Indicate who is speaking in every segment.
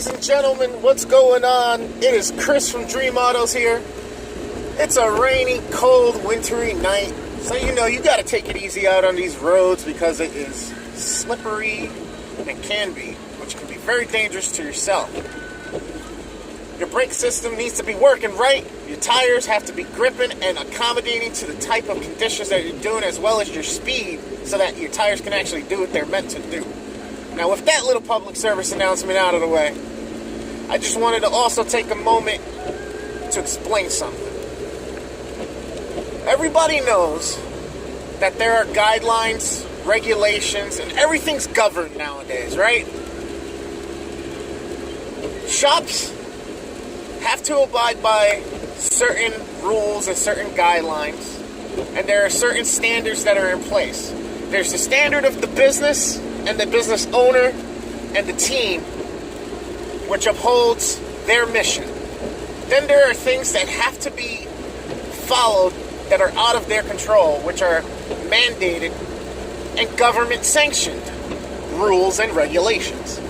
Speaker 1: Ladies and gentlemen, what's going on? It is Chris from Dream Autos here. It's a rainy, cold, wintry night, so you gotta take it easy out on these roads because it is slippery and can be, which can be very dangerous to yourself. Your brake system needs to be working right. Your tires have to be gripping and accommodating to the type of conditions that you're doing, as well as your speed, so that your tires can actually do what they're meant to do. Now, with that little public service announcement out of the way, I just wanted to also take a moment to explain something. Everybody knows that there are guidelines, regulations, and everything's governed nowadays, right? Shops have to abide by certain rules and certain guidelines, and there are certain standards that are in place. There's the standard of the business and the business owner and the team, which upholds their mission. Then there are things that have to be followed that are out of their control, which are mandated and government sanctioned rules and regulations.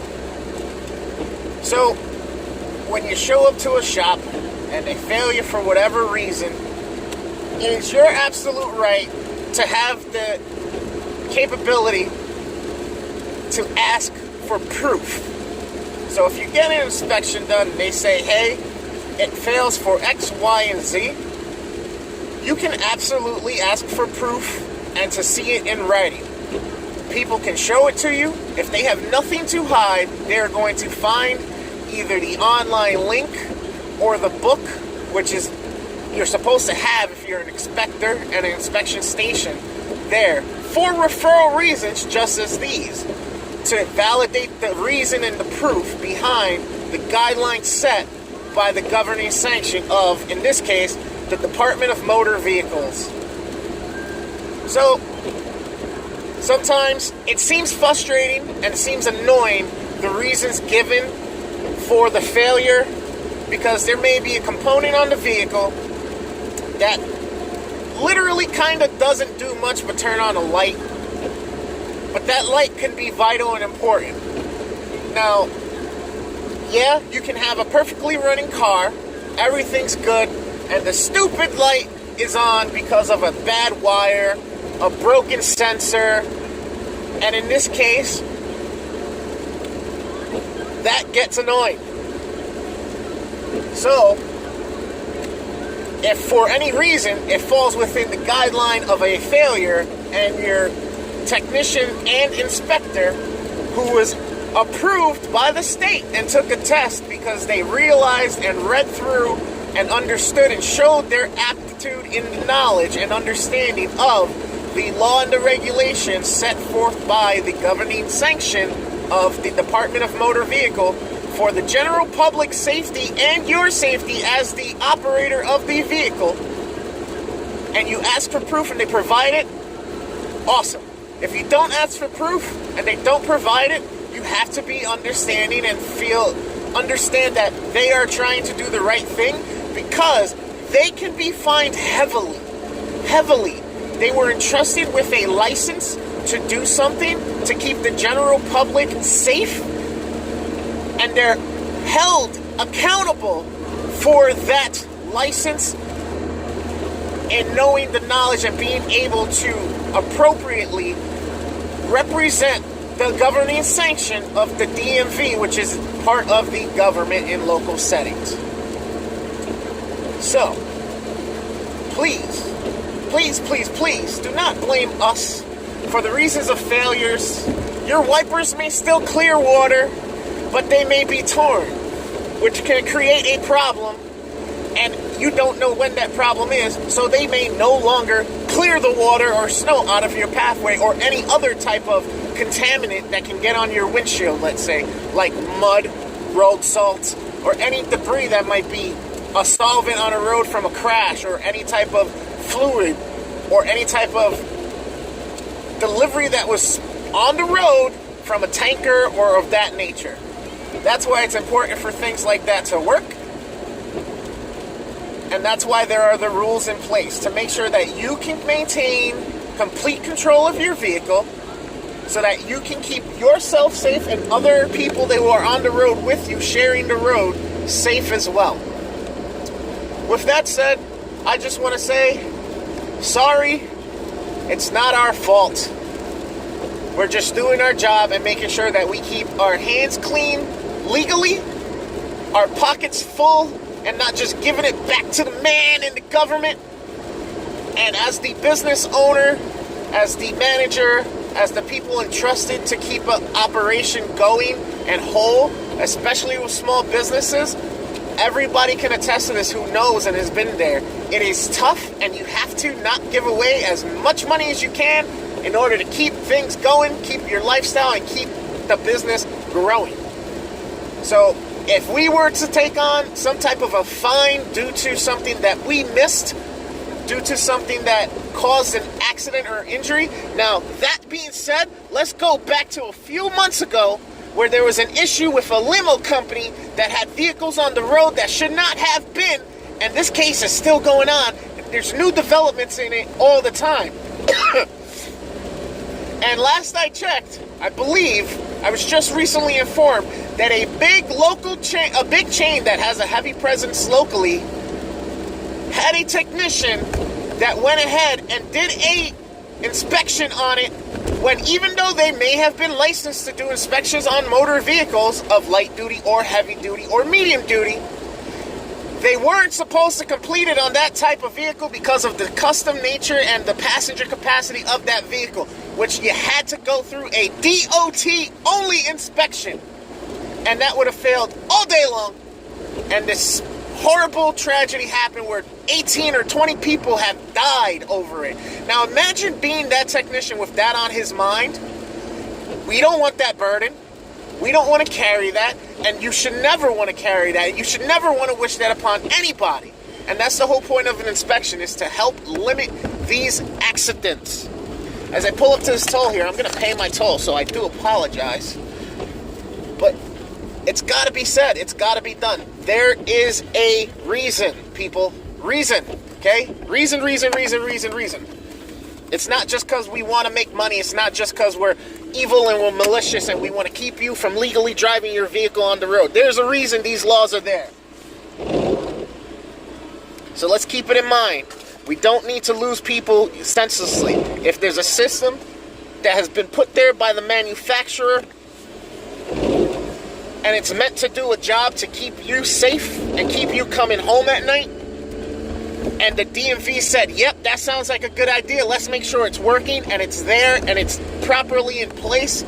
Speaker 1: So when you show up to a shop and they fail you for whatever reason, it is your absolute right to have the capability to ask for proof. So if you get an inspection done and they say, hey, it fails for X, Y, and Z, you can absolutely ask for proof and to see it in writing. People can show it to you. If they have nothing to hide, they're going to find either the online link or the book, which is you're supposed to have if you're an inspector at an inspection station there, for referral reasons just as these, to validate the reason and the proof behind the guidelines set by the governing sanction of, in this case, the Department of Motor Vehicles. So, sometimes it seems frustrating and it seems annoying, the reasons given for the failure, because there may be a component on the vehicle that literally kind of doesn't do much but turn on a light. But that light can be vital and important. Now, yeah, you can have a perfectly running car, everything's good, and the stupid light is on because of a bad wire, a broken sensor, and in this case, that gets annoying. So, if for any reason it falls within the guideline of a failure and your technician and inspector, who was approved by the state and took a test because they realized and read through and understood and showed their aptitude in the knowledge and understanding of the law and the regulations set forth by the governing sanction of the Department of Motor Vehicle for the general public safety and your safety as the operator of the vehicle, and you ask for proof and they provide it, awesome. If you don't ask for proof and they don't provide it, you have to be understanding and understand that they are trying to do the right thing, because they can be fined heavily. They were entrusted with a license to do something to keep the general public safe, and they're held accountable for that license and knowing the knowledge and being able to appropriately represent the governing sanction of the DMV, which is part of the government in local settings. So, please do not blame us for the reasons of failures. Your wipers may still clear water, but they may be torn, which can create a problem, and you don't know when that problem is, so they may no longer clear the water or snow out of your pathway or any other type of contaminant that can get on your windshield, let's say, like mud, road salt, or any debris that might be a solvent on a road from a crash, or any type of fluid, or any type of delivery that was on the road from a tanker or of that nature. That's why it's important for things like that to work. And that's why there are the rules in place to make sure that you can maintain complete control of your vehicle so that you can keep yourself safe and other people that who are on the road with you, sharing the road, safe as well. With that said, I just want to say, sorry, it's not our fault. We're just doing our job and making sure that we keep our hands clean legally, our pockets full, and not just giving it back to the man in the government. And as the business owner, as the manager, as the people entrusted to keep an operation going and whole, especially with small businesses, everybody can attest to this who knows and has been there. It is tough, and you have to not give away as much money as you can in order to keep things going, keep your lifestyle, and keep the business growing. So if we were to take on some type of a fine due to something that we missed, due to something that caused an accident or injury, now that being said, let's go back to a few months ago where there was an issue with a limo company that had vehicles on the road that should not have been, and this case is still going on. There's new developments in it all the time. And last I checked, I believe, I was just recently informed that a big local chain, a big chain that has a heavy presence locally, had a technician that went ahead and did a inspection on it when, even though they may have been licensed to do inspections on motor vehicles of light duty or heavy duty or medium duty, they weren't supposed to complete it on that type of vehicle because of the custom nature and the passenger capacity of that vehicle, which you had to go through a DOT-only inspection. And that would have failed all day long. And this horrible tragedy happened where 18 or 20 people have died over it. Now imagine being that technician with that on his mind. We don't want that burden. We don't want to carry that, and you should never want to carry that. You should never want to wish that upon anybody. And that's the whole point of an inspection, is to help limit these accidents. As I pull up to this toll here, I'm going to pay my toll, so I do apologize. But it's got to be said. It's got to be done. There is a reason, people. Reason, okay? Reason. It's not just because we want to make money. It's not just because we're evil and we're malicious and we want to keep you from legally driving your vehicle on the road. There's a reason these laws are there. So let's keep it in mind. We don't need to lose people senselessly. If there's a system that has been put there by the manufacturer and it's meant to do a job to keep you safe and keep you coming home at night, and the DMV said, yep, that sounds like a good idea, let's make sure it's working and it's there and it's properly in place,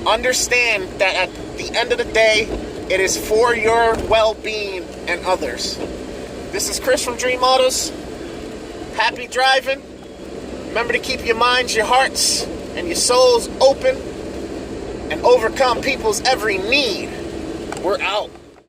Speaker 1: understand that at the end of the day, it is for your well-being and others. This is Chris from Dream Autos. Happy driving. Remember to keep your minds, your hearts, and your souls open and overcome people's every need. We're out.